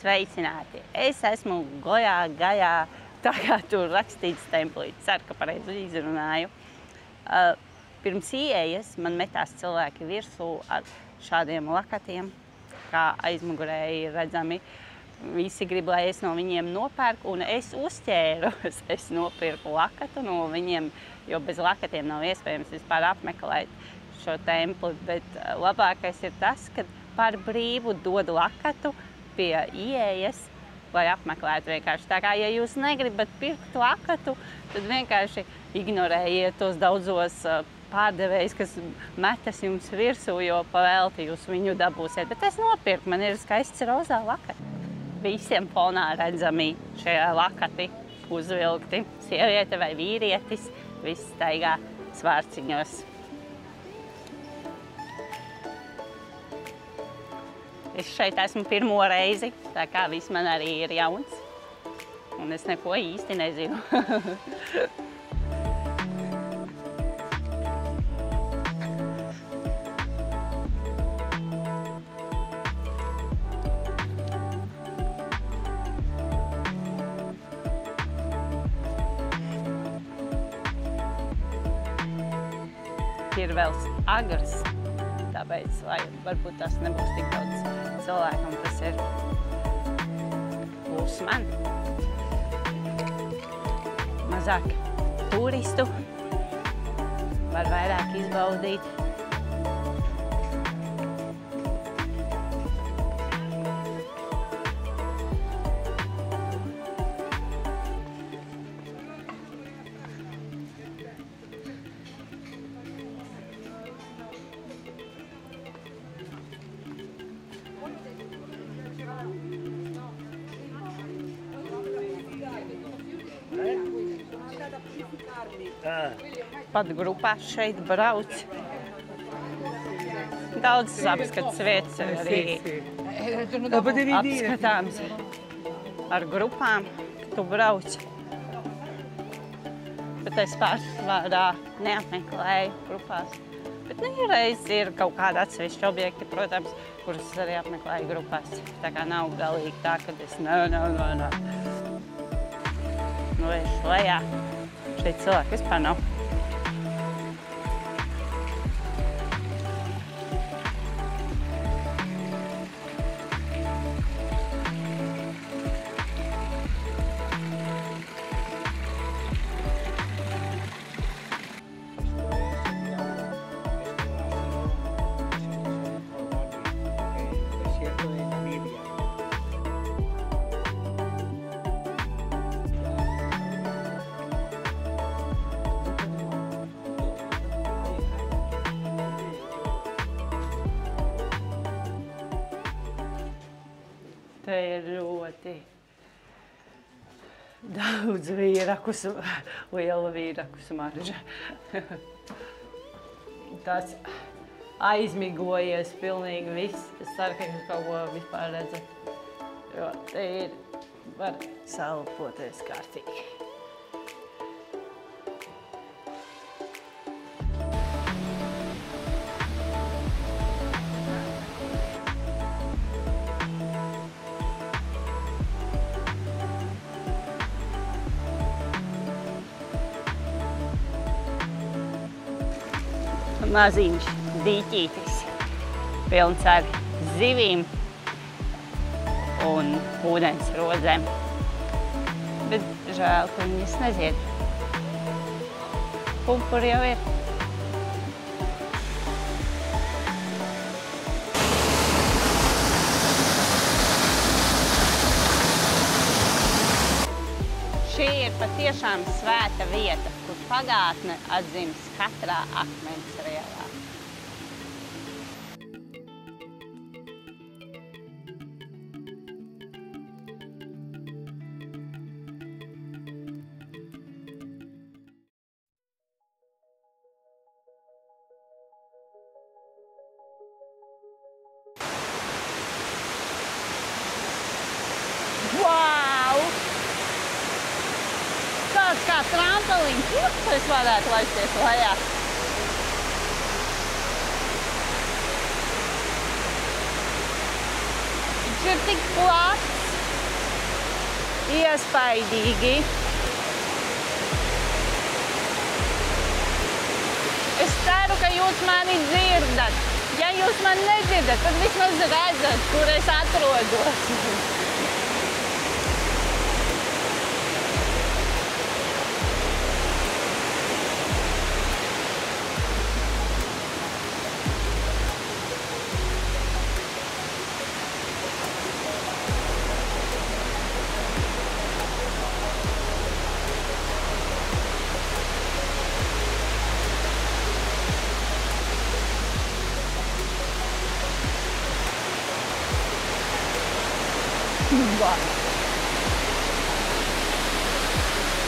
Sveicināti! Es esmu Gojā Gajā, tā kā tur rakstīts templī. Ceru, ka pareizi izrunāju. Pirms ieejas man metās cilvēki virsū ar šādiem lakatiem, kā aizmugurē ir redzami. Visi grib, lai es no viņiem nopērku, un es uzķēros. Es nopirku lakatu no viņiem, jo bez lakatiem nav iespējams vispār apmeklēt šo templi. Bet labākais ir tas, ka par brīvu dod lakatu pie ieejas, lai apmeklētu vienkārši. Tā kā, ja jūs negribat pirkt lakatu, tad vienkārši ignorējiet tos daudzos pārdevējus, kas metas jums virsū, jo pavēlti jūs viņu dabūsiet. Bet es nopirku, man ir skaists rozā lakati. Visiem fonā redzami šie lakati uzvilkti. Sieviete vai vīrietis, viss staigā svārciņos. Es šeit esmu pirmo reizi, tā kā viss man arī ir jauns. Un es neko īsti nezinu. Ir vēl agrs, tāpēc, lai varbūt tas nebūs tik daudz cilvēkam, kas ir būs man. Mazāk turistu, var vairāk izbaudīt. Pat grupās šeit brauc. Daudzas apskatas vietas arī apskatāms ar grupām, tu brauc. Bet es pārsvarā neapmeklēju grupās. Bet reiz ir kaut kādi atsevišķi objekti, protams, kurus arī apmeklēju grupās. Tā kā nav galīgi tā, ka es Nu, es lejā. Šeit cilvēki vispār nav. Te ir ļoti daudz vīrakus, liela vīraku smarža. Tas aizmigojies pilnīgi viss. Es ceru, ka jūs kaut ko vispār redzat, jo te ir, var salpoties kārtīgi. Maziņš dīķītis, pilns ar zivīm un ūdens rodzēm. Bet žēl, ka viņas nezied. Pumpuri jau ir. Šī ir patiešām svēta vieta, kur pagātne atzīmes katrā akmens rielā. Wow! tāds kā trampolins, kur es varētu laisties lejā. Viņš ir tik plats, iespaidīgi. Es ceru, ka jūs mani dzirdat. Ja jūs mani nedzirdat, tad vismaz redzat, kur es atrodos.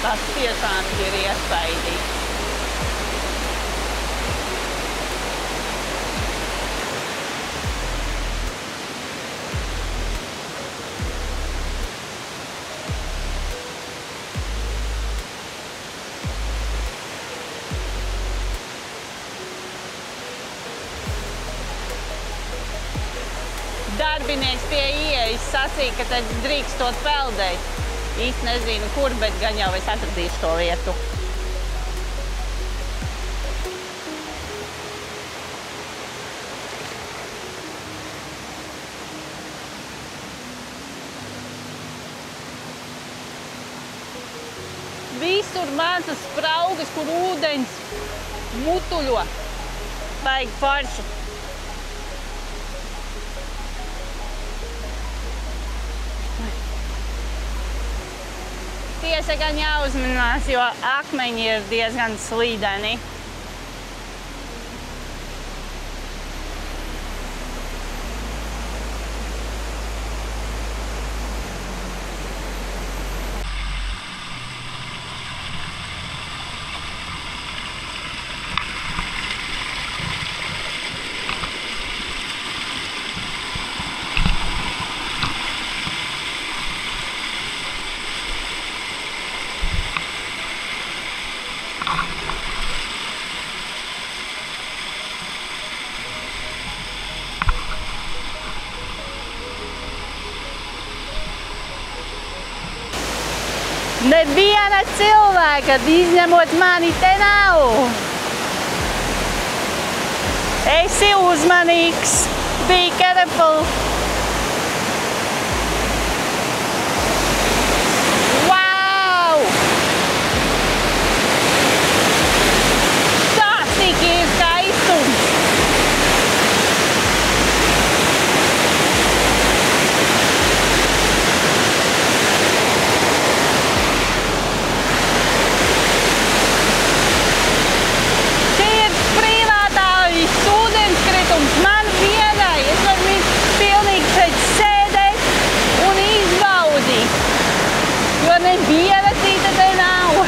Tas tiešām ir iespaidīgs. Darbinieks pie ieejas sacīja, ka te drīkstot peldēt. Īsti nezinu, kur, bet gan jau es atradīšu to vietu. Visur mazas spraugas, kur ūdens mutuļo. Baigi forši. Tiesa gan jāuzmanās, jo akmeņi ir diezgan slīdeni. Neviena cilvēka, izņemot mani, te nav. Esi uzmanīgs. Be careful. Wow! Tas tik ir skaistums. Man vienai, es varu pilnīgi šeit sēdēt un izbaudīt, jo neviena cita te nav.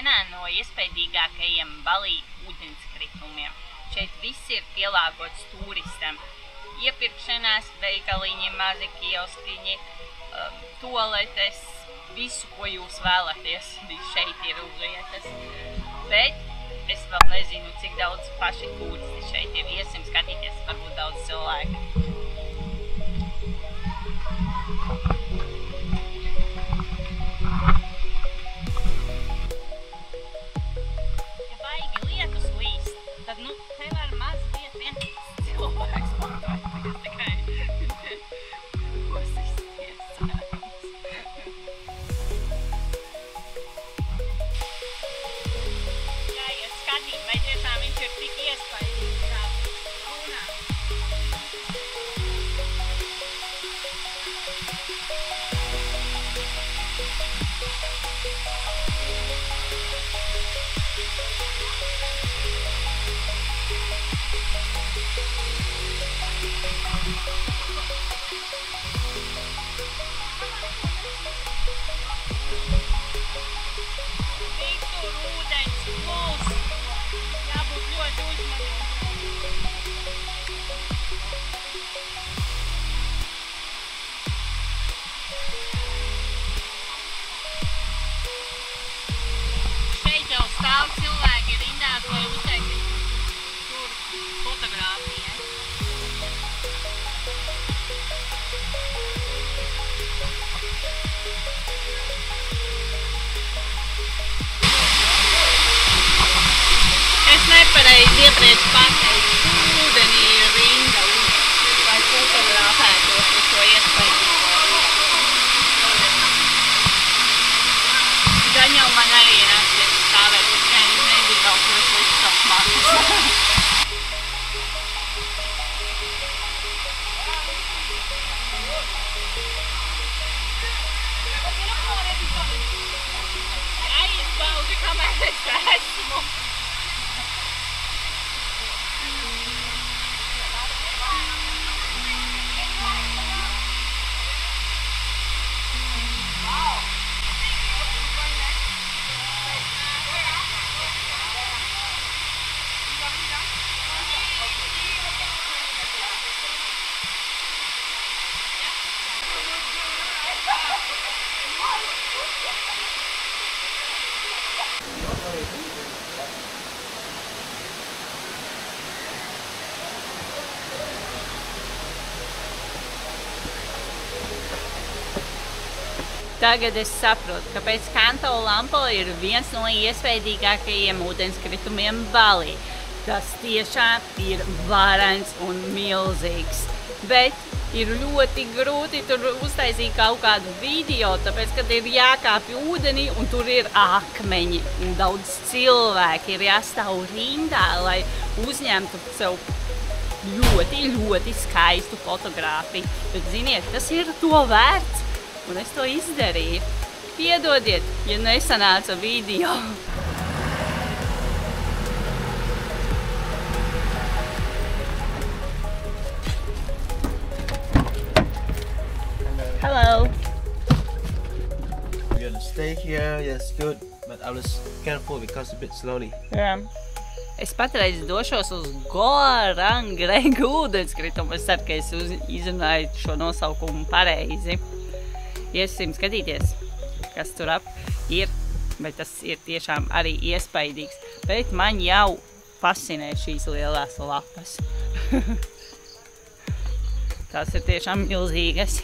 vienā no iespaidīgākajiem Balī ūdenskritumiem. Šeit viss ir pielāgots turistam. iepirkšanās veikaliņi, mazi kioskiņi, toaletes, visu, ko jūs vēlaties, šeit ir uz vietas. Bet es vēl nezinu, cik daudz paši turisti šeit ir. Iesim skatīties, varbūt daudz cilvēku. Ja baigi lietus līst, tad, te var mazliet viens cilvēks pakārties tikai kosisties cerams. Jāiet skatīt, vai tiešām viņš ir tik iespaidīgs, kā runā. Visur ūdens plūs, jābūt ļoti uzmanīgiem. Šeit jau stāv cilvēki rindās, lai uztaisītu tur fotogrāfijas. Es nepareizi iepriekš pateicu, ūdenī ir rinda, lai fotografētos uz šo iespaidīgo vietu. Gan jau man arī nāksies stāvēt, bet nezinu vēl, kur es likšu savas matus. Jāizbauda, kamēr es esmu. Tagad es saprotu, kāpēc Canto Lampo ir viens no iespaidīgākajiem ūdenskritumiem Balī. Tas tiešām ir varens un milzīgs, bet ir ļoti grūti tur uztaisīt kaut kādu video, tāpēc, kad ir jākāpj ūdenī un tur ir akmeņi un daudz cilvēki ir jāstāv rindā, lai uzņemtu sev ļoti, ļoti skaistu fotogrāfiju. Bet ziniet, tas ir to vērts. Un es to izdarīju. Piedodiet, ja nesanāca video. Hello. We're gonna stay here, yes, good. But I was careful because a bit slowly. Jā. Es patreiz došos uz Gorangregu ūdenskritumu. Es ceru, ka es izrunāju šo nosaukumu pareizi. Iesim skatīties, kas tur ap ir, bet tas ir tiešām arī iespaidīgs. Bet man jau fascinē šīs lielās lapas. Tās ir tiešām milzīgas.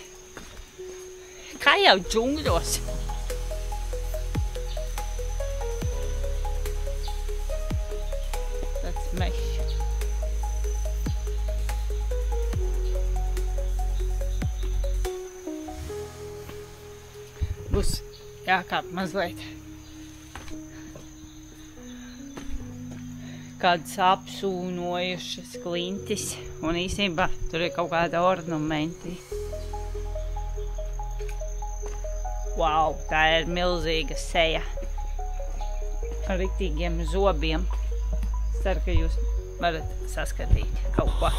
Kā jau džungļos. Tas mežs. Būs jākāp mazliet. Kādas apsūnojušas klintis. Un īstenībā tur ir kaut kāda ornamenti. Wow, tā ir milzīga seja. Ar riktīgiem zobiem. Es ceru, ka jūs varat saskatīt kaut ko.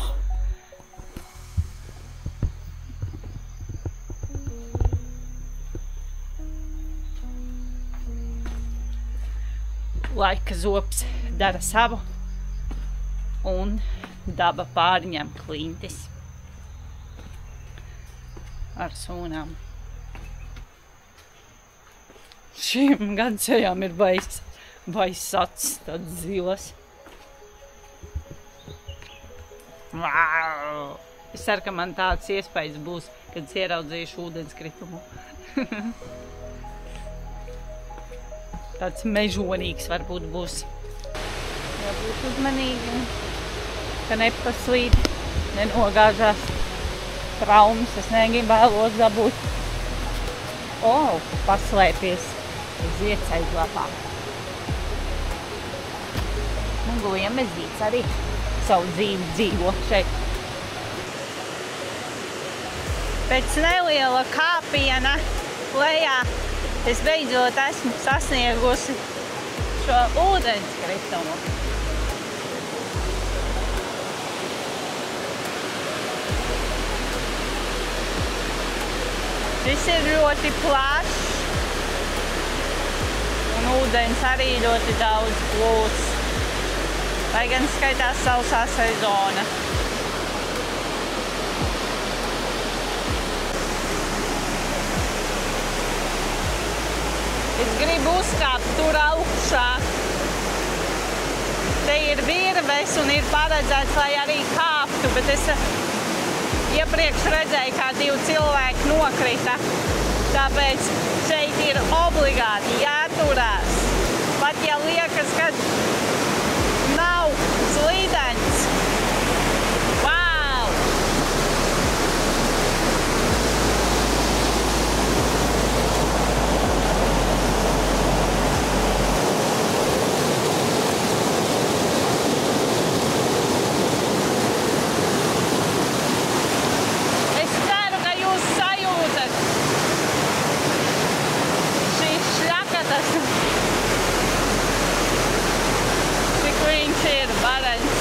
Laika zobs dara savu un daba pārņem klintis. ar sūnām. Šīm gan ceļām ir baiss acis, tāds zilas. Vau! Es ceru, ka man tāds iespējas būs, kad es ieraudzīšu ūdenskritumu. Tāds mežonīgs varbūt būs. Jābūt uzmanīgi, ka nepaslīd, nenogāžās traumas. Es negribēlos dabūt. Paslēpies uz ieceļlapā. Un gliemezīts arī savu dzīvi dzīvo šeit. Pēc neliela kāpiena lejā es beidzot esmu sasniegusi šo ūdenskritumu. Šis ir ļoti plašs un ūdens arī ļoti daudz plūst, lai gan skaitās sausā sezona. Es gribu uzkāpt tur augšā. Te ir virves un ir paredzēts, lai arī kāptu, bet es iepriekš redzēju, kā 2 cilvēki nokrita. Tāpēc šeit ir obligāti jāturās. Pat ja liekas, ka nav slīdens. Vau! Es ceru, ka jūs sajūtat šīs šļakatas. Cik viņš ir barens.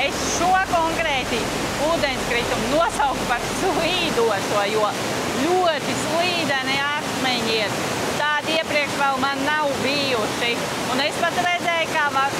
Es šo konkrēti ūdenskritumu nosauku par slīdošo, jo ļoti slīdeni akmeņi ir. Tādi iepriekš vēl man nav bijuši. Un es pat redzēju, kā var